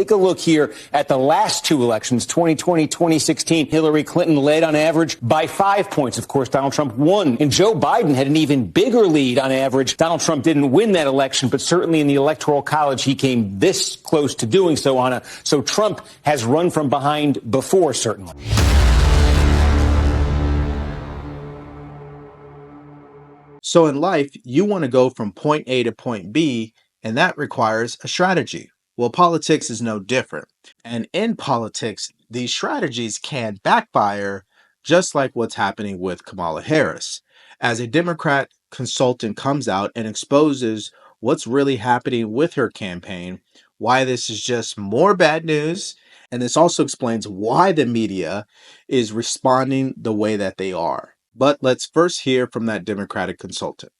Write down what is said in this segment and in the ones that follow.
Take a look here at the last two elections, 2020, 2016. Hillary Clinton led on average by 5 points. Of course, Donald Trump won. And Joe Biden had an even bigger lead on average. Donald Trump didn't win that election, but certainly in the Electoral College, he came this close to doing so, Anna. So Trump has run from behind before, certainly. So in life, you want to go from point A to point B, and that requires a strategy. Well, politics is no different. And in politics, these strategies can backfire, just like what's happening with Kamala Harris. As a Democrat consultant comes out and exposes what's really happening with her campaign, why this is just more bad news, and this also explains why the media is responding the way that they are. But let's first hear from that Democratic consultant.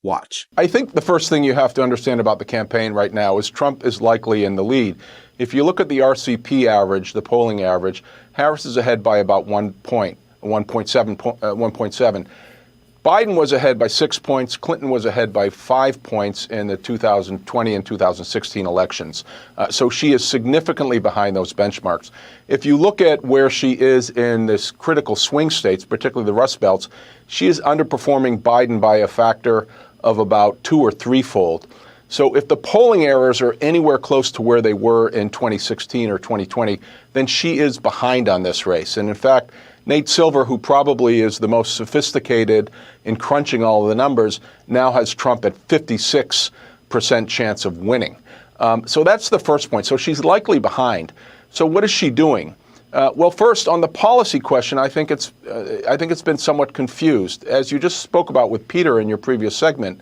Watch. I think the first thing you have to understand about the campaign right now is Trump is likely in the lead. If you look at the RCP average, the polling average, Harris is ahead by about 1 point, 1.7. Biden was ahead by 6 points. Clinton was ahead by 5 points in the 2020 and 2016 elections. So she is significantly behind those benchmarks. If you look at where she is in this critical swing states, particularly the Rust Belts, she is underperforming Biden by a factor of about 2 or 3-fold. So if the polling errors are anywhere close to where they were in 2016 or 2020, then she is behind on this race. And in fact, Nate Silver, who probably is the most sophisticated in crunching all of the numbers, now has Trump at 56% chance of winning. So that's the first point. So she's likely behind. So what is she doing? Well, first, on the policy question, I think it's been somewhat confused. As you just spoke about with Peter in your previous segment,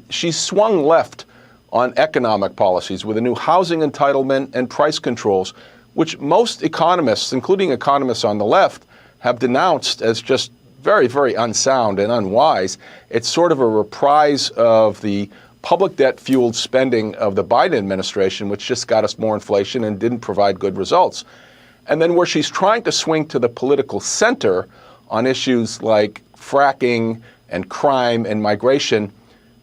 she's swung left on economic policies with a new housing entitlement and price controls, which most economists, including economists on the left, have denounced as just very, very unsound and unwise. It's sort of a reprise of the public debt-fueled spending of the Biden administration, which just got us more inflation and didn't provide good results. And then where she's trying to swing to the political center on issues like fracking and crime and migration,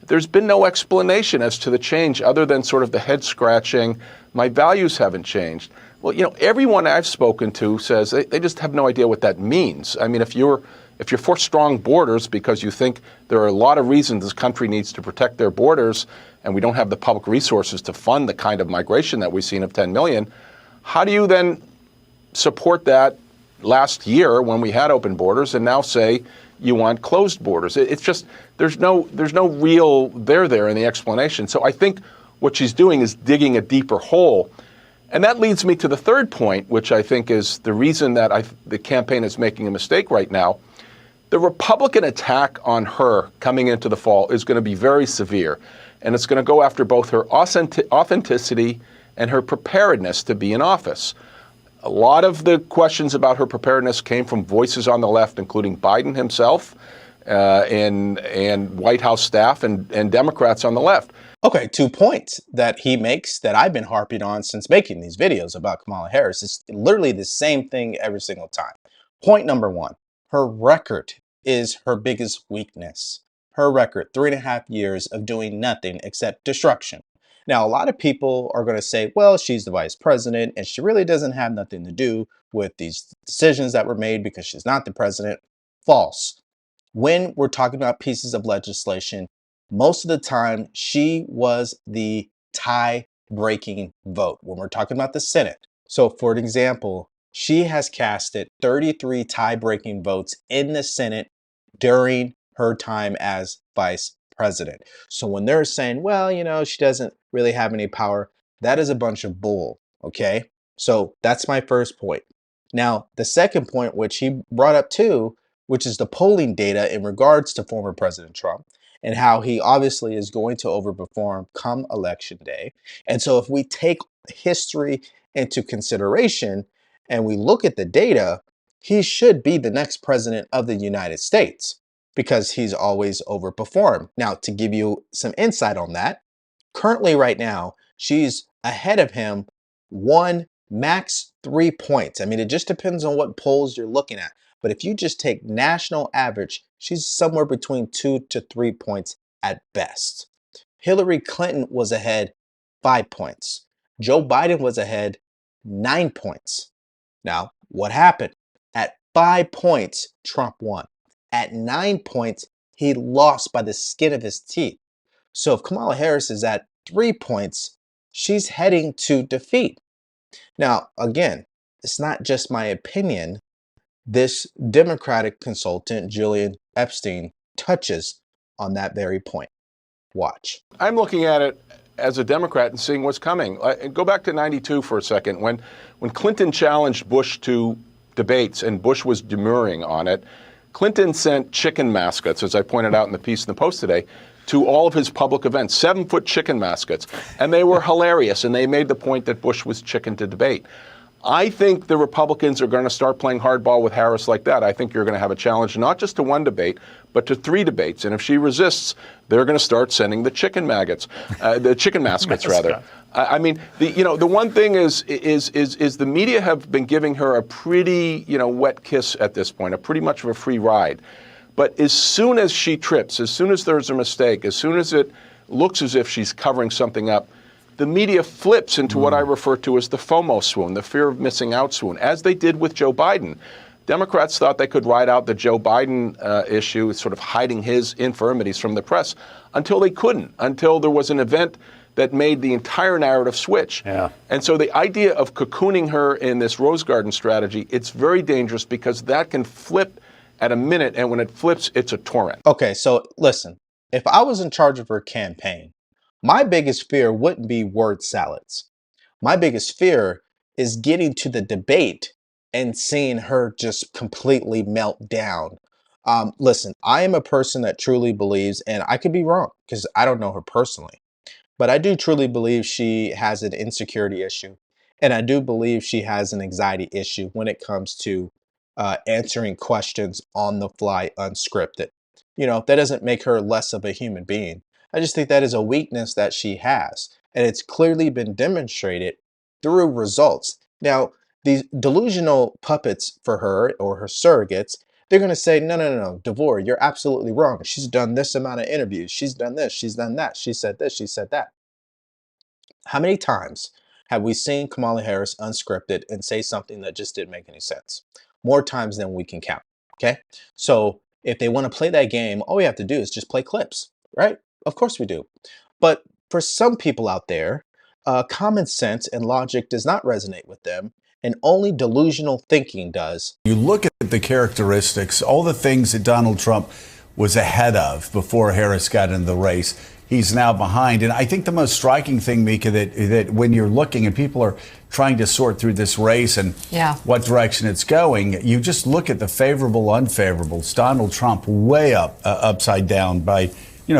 there's been no explanation as to the change other than sort of the head-scratching, my values haven't changed. Well, you know, everyone I've spoken to says they just have no idea what that means. I mean, if you're for strong borders because you think there are a lot of reasons this country needs to protect their borders and we don't have the public resources to fund the kind of migration that we've seen of 10 million, how do you then support that last year when we had open borders and now say you want closed borders? It's just there's no real there in the explanation. So I think what she's doing is digging a deeper hole. And that leads me to the third point, which I think is the reason that the campaign is making a mistake right now. The Republican attack on her coming into the fall is going to be very severe, and it's going to go after both her authenticity and her preparedness to be in office. A lot of the questions about her preparedness came from voices on the left, including Biden himself and White House staff and Democrats on the left. Okay, 2 points that he makes that I've been harping on since making these videos about Kamala Harris. It's literally the same thing every single time. Point number 1, her record is her biggest weakness. Her record, 3.5 years of doing nothing except destruction. Now, a lot of people are going to say, well, she's the vice president and she really doesn't have nothing to do with these decisions that were made because she's not the president. False. When we're talking about pieces of legislation, most of the time, she was the tie-breaking vote when we're talking about the Senate. So, for example, she has casted 33 tie-breaking votes in the Senate during her time as vice president. So when they're saying, well, you know, she doesn't really have any power, that is a bunch of bull, okay? So that's my first point. Now, the second point, which he brought up too, which is the polling data in regards to former President Trump, and how he obviously is going to overperform come election day. And so if we take history into consideration and we look at the data, he should be the next president of the United States because he's always overperformed. Now, to give you some insight on that, currently right now, she's ahead of him 1, max 3 points. I mean, it just depends on what polls you're looking at. But if you just take national average, she's somewhere between 2 to 3 points at best. Hillary Clinton was ahead 5 points. Joe Biden was ahead 9 points. Now, what happened? At 5 points, Trump won. At 9 points, he lost by the skin of his teeth. So if Kamala Harris is at 3 points, she's heading to defeat. Now, again, it's not just my opinion. This Democratic consultant, Julian Epstein, touches on that very point. Watch. I'm looking at it as a Democrat and seeing what's coming. Go back to 92 for a second. When Clinton challenged Bush to debates and Bush was demurring on it, Clinton sent chicken mascots, as I pointed out in the piece in the Post today, to all of his public events, 7-foot chicken mascots. And they were hilarious, and they made the point that Bush was chicken to debate. I think the Republicans are going to start playing hardball with Harris like that. I think you're going to have a challenge not just to 1 debate, but to 3 debates. And if she resists, they're going to start sending the chicken mascots, rather. I mean, the one thing is the media have been giving her a pretty, wet kiss at this point, a pretty much of a free ride. But as soon as she trips, as soon as there's a mistake, as soon as it looks as if she's covering something up, the media flips into what I refer to as the FOMO swoon, the fear of missing out swoon, as they did with Joe Biden. Democrats thought they could ride out the Joe Biden issue, sort of hiding his infirmities from the press, until they couldn't, until there was an event that made the entire narrative switch. Yeah. And so the idea of cocooning her in this Rose Garden strategy, it's very dangerous because that can flip at a minute, and when it flips, it's a torrent. Okay, so listen, if I was in charge of her campaign, my biggest fear wouldn't be word salads. My biggest fear is getting to the debate and seeing her just completely melt down. Listen, I am a person that truly believes, and I could be wrong because I don't know her personally, but I do truly believe she has an insecurity issue. And I do believe she has an anxiety issue when it comes to answering questions on the fly, unscripted. That doesn't make her less of a human being. I just think that is a weakness that she has, and it's clearly been demonstrated through results. Now, these delusional puppets for her or her surrogates, they're going to say, no, Devore, you're absolutely wrong. She's done this amount of interviews. She's done this. She's done that. She said this. She said that. How many times have we seen Kamala Harris unscripted and say something that just didn't make any sense? More times than we can count, okay? So if they want to play that game, all we have to do is just play clips, right? Of course we do. But for some people out there, common sense and logic does not resonate with them, and only delusional thinking does. You look at the characteristics, all the things that Donald Trump was ahead of before Harris got into the race, he's now behind. And I think the most striking thing, Mika, that when you're looking and people are trying to sort through this race and what direction it's going, you just look at the favorable, unfavorables. Donald Trump way up, upside down by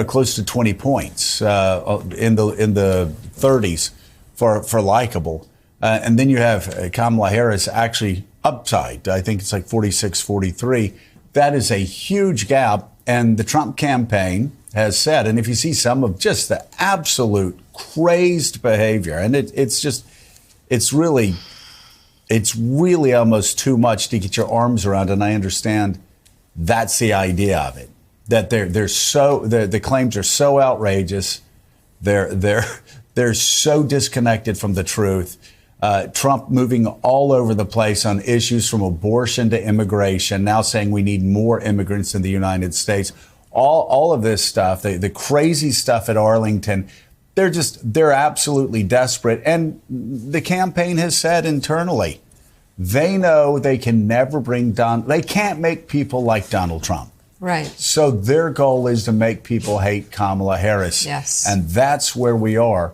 close to 20 points in the 30s for likable. And then you have Kamala Harris actually upside. I think it's like 46, 43. That is a huge gap. And the Trump campaign has said, and if you see some of just the absolute crazed behavior, and it's really almost too much to get your arms around. And I understand that's the idea of it. That the claims are so outrageous, they're so disconnected from the truth. Trump moving all over the place on issues from abortion to immigration, now saying we need more immigrants in the United States. All of this stuff, the crazy stuff at Arlington, they're absolutely desperate. And the campaign has said internally, they know they can never they can't make people like Donald Trump. Right. So their goal is to make people hate Kamala Harris. Yes. And that's where we are.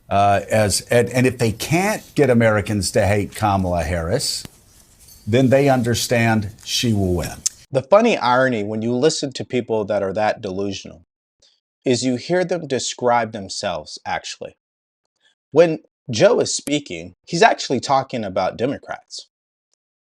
And if they can't get Americans to hate Kamala Harris, then they understand she will win. The funny irony when you listen to people that are that delusional is you hear them describe themselves, actually. When Joe is speaking, he's actually talking about Democrats.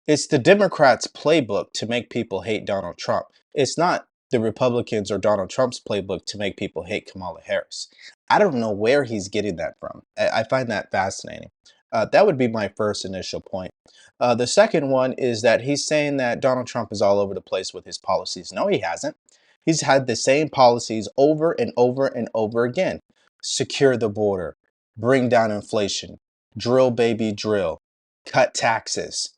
It's the Democrats' playbook to make people hate Donald Trump. It's not the Republicans or Donald Trump's playbook to make people hate Kamala Harris. I don't know where he's getting that from. I find that fascinating. That would be my first initial point. The second one is that he's saying that Donald Trump is all over the place with his policies. No, he hasn't. He's had the same policies over and over and over again. Secure the border, bring down inflation, drill baby drill, cut taxes,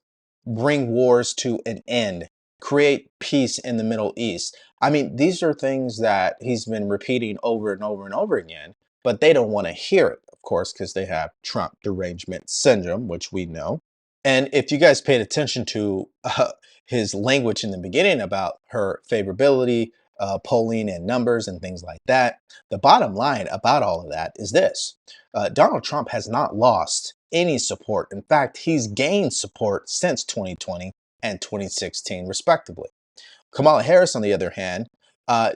bring wars to an end, create peace in the Middle East. I mean, these are things that he's been repeating over and over and over again, but they don't want to hear it, of course, because they have Trump derangement syndrome, which we know. And if you guys paid attention to his language in the beginning about her favorability, polling and numbers and things like that, the bottom line about all of that is this. Donald Trump has not lost any support. In fact, he's gained support since 2020 and 2016, respectively. Kamala Harris, on the other hand,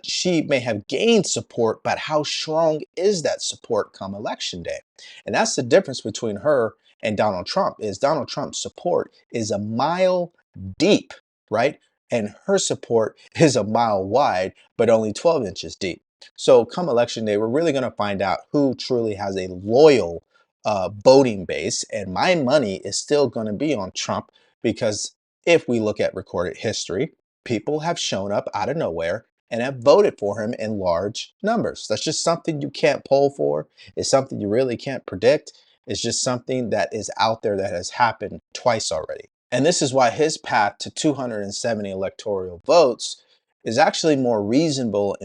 she may have gained support, but how strong is that support come election day? And that's the difference between her and Donald Trump. Is Donald Trump's support is a mile deep, right? And her support is a mile wide, but only 12 inches deep. So come election day, we're really going to find out who truly has a loyal voting base. And my money is still going to be on Trump because if we look at recorded history, people have shown up out of nowhere and have voted for him in large numbers. That's just something you can't poll for. It's something you really can't predict. It's just something that is out there that has happened twice already. And this is why his path to 270 electoral votes is actually more reasonable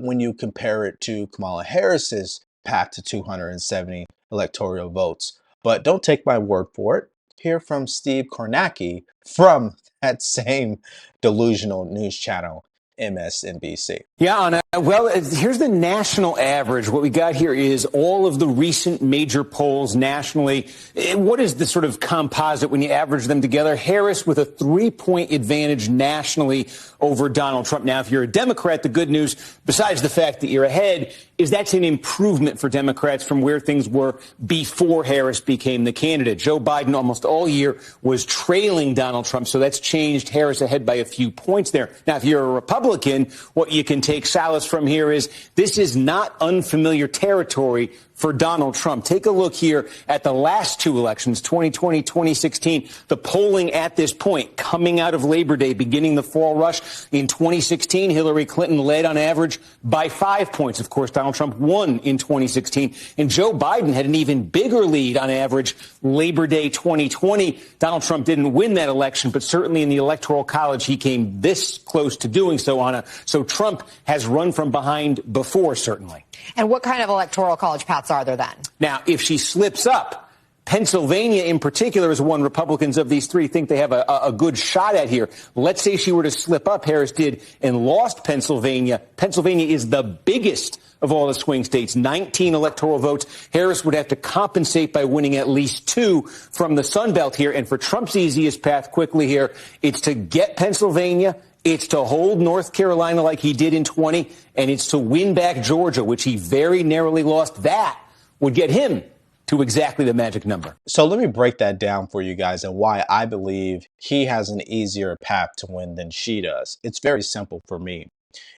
when you compare it to Kamala Harris's path to 270 electoral votes. But don't take my word for it. Hear from Steve Kornacki from that same delusional news channel, MSNBC. Yeah, well, here's the national average. What we got here is all of the recent major polls nationally. What is the sort of composite when you average them together? Harris with a 3-point advantage nationally over Donald Trump. Now, if you're a Democrat, the good news, besides the fact that you're ahead, is that's an improvement for Democrats from where things were before Harris became the candidate. Joe Biden almost all year was trailing Donald Trump, so that's changed Harris ahead by a few points there. Now, if you're a Republican, what you can take solace from here is this is not unfamiliar territory for Donald Trump. Take a look here at the last two elections, 2020, 2016. The polling at this point, coming out of Labor Day, beginning the fall rush. In 2016, Hillary Clinton led on average by 5 points. Of course, Donald Trump won in 2016. And Joe Biden had an even bigger lead on average Labor Day 2020. Donald Trump didn't win that election, but certainly in the Electoral College, he came this close to doing so, Anna. So Trump has run from behind before, certainly. And what kind of Electoral College paths are there then? Now, if she slips up, Pennsylvania in particular is one Republicans of these three think they have a good shot at here. Let's say she were to slip up, Harris did, and lost Pennsylvania. Pennsylvania is the biggest of all the swing states, 19 electoral votes. Harris would have to compensate by winning at least 2 from the Sun Belt here. And for Trump's easiest path quickly here, it's to get Pennsylvania, it's to hold North Carolina like he did in 20, and it's to win back Georgia, which he very narrowly lost. That would get him to exactly the magic number. So let me break that down for you guys and why I believe he has an easier path to win than she does. It's very simple for me.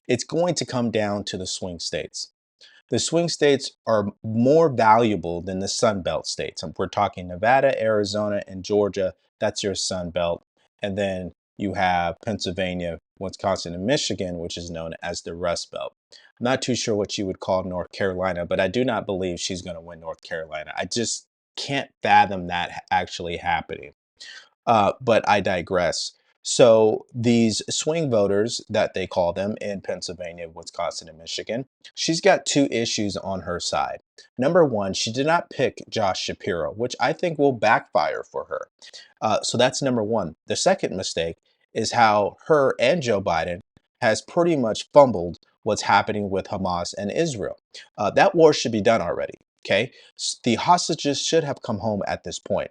It's going to come down to the swing states. The swing states are more valuable than the Sun Belt states. We're talking Nevada, Arizona, and Georgia. That's your Sun Belt. And then you have Pennsylvania, Wisconsin, and Michigan, which is known as the Rust Belt. I'm not too sure what you would call North Carolina, but I do not believe she's going to win North Carolina. I just can't fathom that actually happening. But I digress. So these swing voters that they call them in Pennsylvania, Wisconsin, and Michigan, she's got 2 issues on her side. Number one, she did not pick Josh Shapiro, which I think will backfire for her. So that's number one. The second mistake is how her and Joe Biden has pretty much fumbled what's happening with Hamas and Israel. That war should be done already, okay? The hostages should have come home at this point.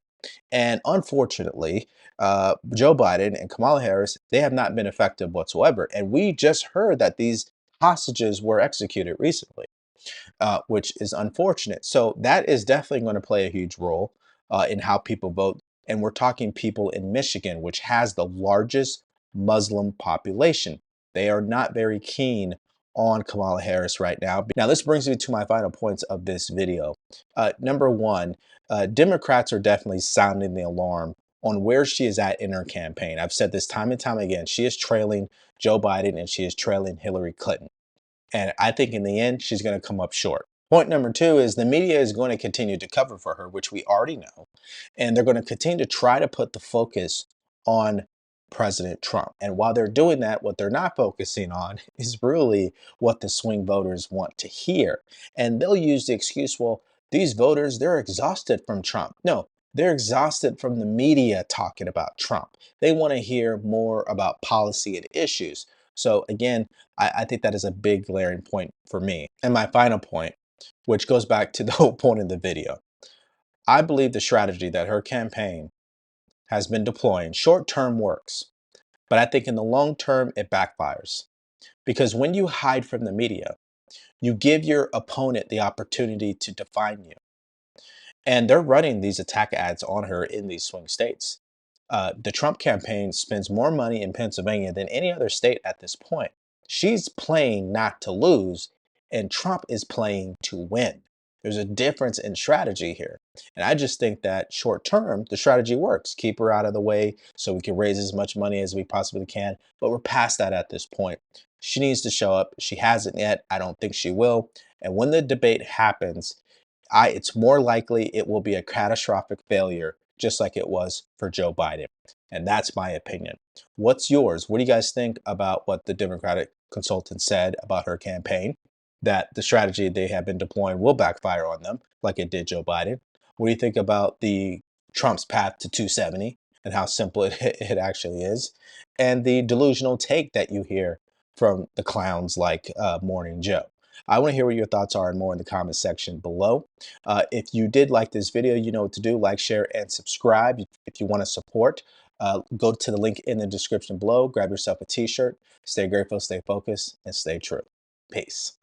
And unfortunately, Joe Biden and Kamala Harris, they have not been effective whatsoever. And we just heard that these hostages were executed recently, which is unfortunate. So that is definitely going to play a huge role in how people vote. And we're talking people in Michigan, which has the largest Muslim population. They are not very keen on Kamala Harris right now. Now, this brings me to my final points of this video. Number one, Democrats are definitely sounding the alarm on where she is at in her campaign. I've said this time and time again. She is trailing Joe Biden and she is trailing Hillary Clinton. And I think in the end, she's going to come up short. Point number two is the media is going to continue to cover for her, which we already know. And they're going to continue to try to put the focus on President Trump. And while they're doing that, what they're not focusing on is really what the swing voters want to hear. And they'll use the excuse, well, these voters, they're exhausted from Trump. No, they're exhausted from the media talking about Trump. They want to hear more about policy and issues. So again, I think that is a big glaring point for me. And my final point, which goes back to the whole point of the video. I believe the strategy that her campaign has been deploying short term works, but I think in the long term it backfires. Because when you hide from the media, you give your opponent the opportunity to define you. And they're running these attack ads on her in these swing states. The Trump campaign spends more money in Pennsylvania than any other state at this point. She's playing not to lose, and Trump is playing to win. There's a difference in strategy here. And I just think that short term, the strategy works. Keep her out of the way so we can raise as much money as we possibly can. But we're past that at this point. She needs to show up. She hasn't yet. I don't think she will. And when the debate happens, it's more likely it will be a catastrophic failure, just like it was for Joe Biden. And that's my opinion. What's yours? What do you guys think about what the Democratic consultant said about her campaign? That the strategy they have been deploying will backfire on them, like it did Joe Biden. What do you think about the Trump's path to 270 and how simple it actually is? And the delusional take that you hear from the clowns like Morning Joe. I want to hear what your thoughts are and more in the comment section below. If you did like this video, you know what to do. Like, share, and subscribe. If you want to support, go to the link in the description below. Grab yourself a t-shirt. Stay grateful, stay focused, and stay true. Peace.